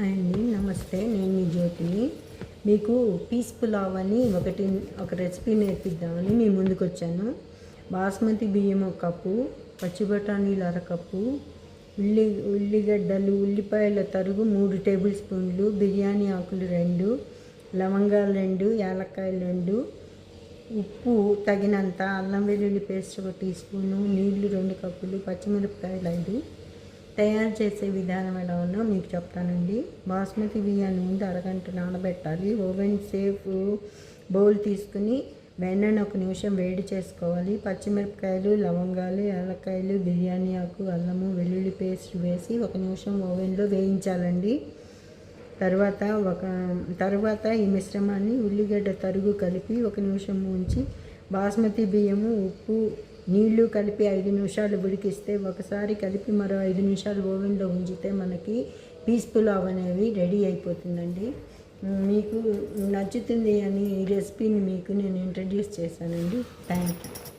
Hi అండి, నమస్తే. నేను మీ జ్యోతిని. మీకు పీస్ పులావ్ అని ఒక రెసిపీ నేర్పిద్దామని మీ ముందుకు వచ్చాను. బాస్మతి బియ్యం 1 కప్పు, పచ్చి బఠానీలు 1/2 కప్పు, ఉల్లిగడ్డలు ఉల్లిపాయల తరుగు 3 టేబుల్ స్పూన్లు, బిర్యానీ ఆకులు 2, లవంగాలు 2, యాలక్కాయలు 2, ఉప్పు తగినంత, అల్లం వెల్లుల్లి పేస్ట్ 1 టీ స్పూను, నీళ్లు 2 కప్పులు, పచ్చిమిరపకాయలు 5. తయారు చేసే విధానం ఎలా ఉన్నా మీకు చెప్తానండి. బాస్మతి బియ్యాన్ని ముందు అరగంట నానబెట్టాలి. ఓవెన్ సేఫ్ బౌల్ తీసుకుని వెన్నను 1 నిమిషం వేడి చేసుకోవాలి. పచ్చిమిరపకాయలు, లవంగాలు, యాలక్కాయలు, బిర్యానీ ఆకు, అల్లము వెల్లుల్లి పేస్ట్ వేసి 1 నిమిషం ఓవెన్లో వేయించాలండి. తర్వాత ఈ మిశ్రమాన్ని ఉల్లిగడ్డ తరుగు కలిపి 1 నిమిషం ఉంచి బాస్మతి బియ్యము, ఉప్పు, నీళ్లు కలిపి 5 నిమిషాలు ఉడికిస్తే, ఒకసారి కలిపి మరో 5 నిమిషాలు ఓవెన్లో ఉంచితే మనకి పీస్ పులావ్ అనేవి రెడీ అయిపోతుందండి. మీకు నచ్చుతుంది అని ఈ రెసిపీని మీకు నేను ఇంట్రడ్యూస్ చేశానండి. Thank you.